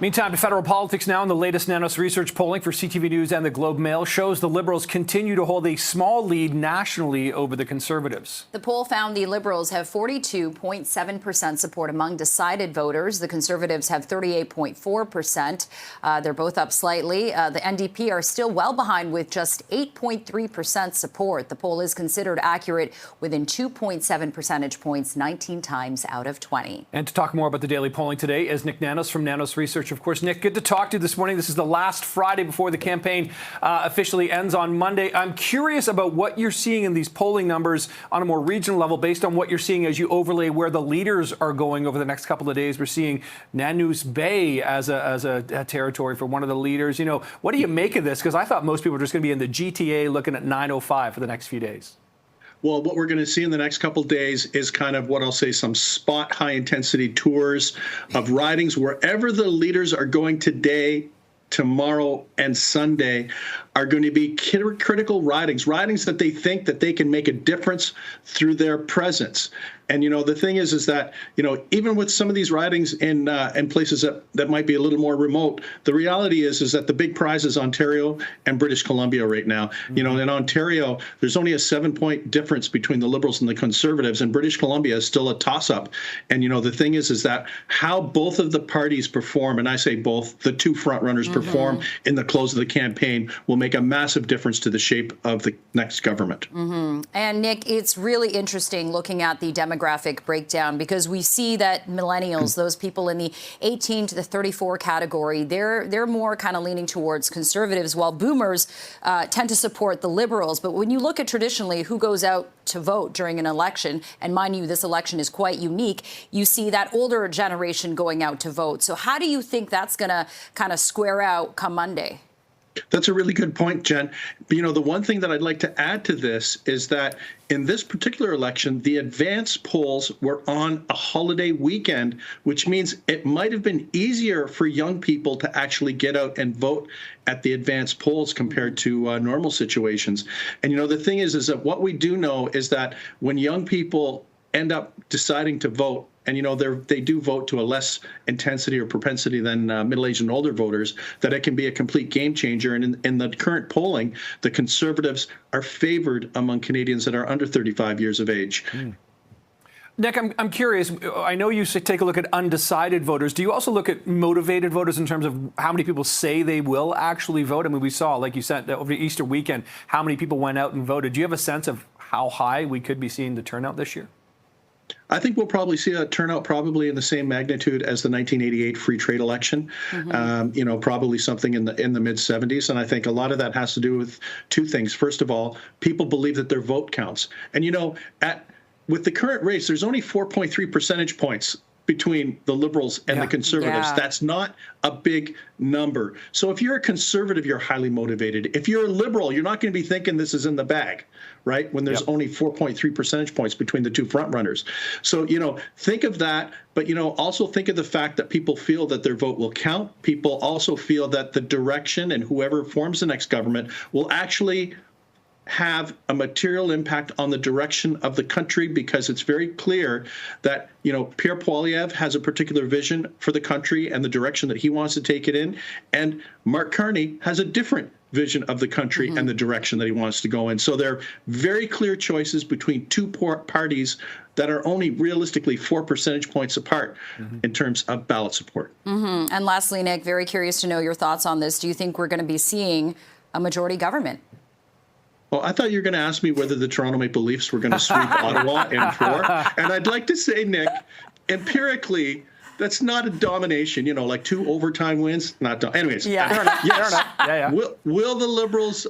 Meantime, to federal politics now, and the latest Nanos Research polling for CTV News and the Globe Mail shows the Liberals continue to hold a small lead nationally over the Conservatives. The poll found the Liberals have 42.7% support among decided voters. The Conservatives have 38.4%. They're both up slightly. The NDP are still well behind with just 8.3% support. The poll is considered accurate within 2.7 percentage points, 19 times out of 20. And to talk more about the daily polling today is Nik Nanos from Nanos Research. Of course, Nik, good to talk to you this morning. This is the last Friday before the campaign officially ends on Monday. I'm curious about what you're seeing in these polling numbers on a more regional level based on what you're seeing as you overlay where the leaders are going over the next couple of days. We're seeing Nanos Bay as a territory for one of the leaders. You know, what do you make of this? Because I thought most people were just going to be in the GTA looking at 905 for the next few days. Well, what we're going to see in the next couple of days is kind of what I'll say some spot high-intensity tours of ridings wherever the leaders are going today, tomorrow, and Sunday are going to be critical ridings that they think that they can make a difference through their presence. And, you know, the thing is that, you know, even with some of these ridings in places that might be a little more remote, the reality is that the big prize is Ontario and British Columbia right now. Mm-hmm. You know, in Ontario, there's only a 7-point difference between the Liberals and the Conservatives, and British Columbia is still a toss-up. And, you know, the thing is that how both of the parties perform, and I say both, the two frontrunners perform in the close of the campaign will make a massive difference to the shape of the next government. And Nik, it's really interesting looking at the demographic breakdown because we see that millennials, those people in the 18 to the 34 category, they're more kind of leaning towards Conservatives, while boomers tend to support the Liberals. But when you look at traditionally who goes out to vote during an election, and mind you, this election is quite unique, you see that older generation going out to vote. So how do you think that's going to kind of square out come Monday? That's a really good point, Jen. You know, the one thing that I'd like to add to this is that in this particular election, the advance polls were on a holiday weekend, which means it might have been easier for young people to actually get out and vote at the advance polls compared to normal situations. And, you know, the thing is that what we do know is that when young people end up deciding to vote, and, you know, they do vote to a less intensity or propensity than middle-aged and older voters, that it can be a complete game changer. And in the current polling, the Conservatives are favored among Canadians that are under 35 years of age. Nik, I'm curious. I know you take a look at undecided voters. Do you also look at motivated voters in terms of how many people say they will actually vote? I mean, we saw, like you said, over the Easter weekend, how many people went out and voted. Do you have a sense of how high we could be seeing the turnout this year? I think we'll probably see a turnout probably in the same magnitude as the 1988 free trade election. You know, probably something in the mid 70s. And I think a lot of that has to do with two things. First of all, people believe that their vote counts. And, you know, with the current race, there's only 4.3 percentage points between the Liberals and the Conservatives. Yeah. That's not a big number. So if you're a Conservative, you're highly motivated. If you're a Liberal, you're not going to be thinking this is in the bag, right? When there's only 4.3 percentage points between the two frontrunners. So, you know, think of that. But, you know, also think of the fact that people feel that their vote will count. People also feel that the direction and whoever forms the next government will actually have a material impact on the direction of the country, because it's very clear that, you know, Pierre Poilievre has a particular vision for the country and the direction that he wants to take it in. And Mark Carney has a different vision of the country and the direction that he wants to go in. So they're very clear choices between two parties that are only realistically 4 percentage points apart in terms of ballot support. And lastly, Nik, very curious to know your thoughts on this. Do you think we're going to be seeing a majority government? Well, I thought you were going to ask me whether the Toronto Maple Leafs were going to sweep Ottawa in 4. And I'd like to say, Nik, empirically, that's not a domination, you know, like 2 overtime wins. Anyways. Yeah. Fair enough. Yes. Fair enough. Yeah. Will the Liberals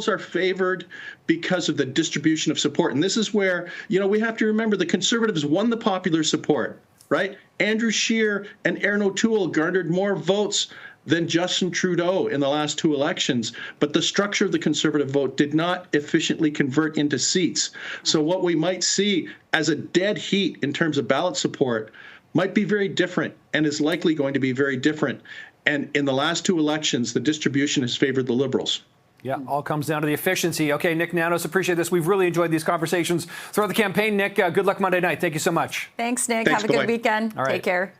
are favored because of the distribution of support. And this is where, you know, we have to remember the Conservatives won the popular support, right? Andrew Scheer and Erin O'Toole garnered more votes than Justin Trudeau in the last 2 elections, but the structure of the Conservative vote did not efficiently convert into seats. So what we might see as a dead heat in terms of ballot support might be very different, and is likely going to be very different. And in the last 2 elections, the distribution has favored the Liberals. Yeah, all comes down to the efficiency. Okay, Nik Nanos, appreciate this. We've really enjoyed these conversations throughout the campaign. Nik, good luck Monday night. Thank you so much. Thanks, Nik. Thanks, Have a good bye-bye. weekend. All right. Take care.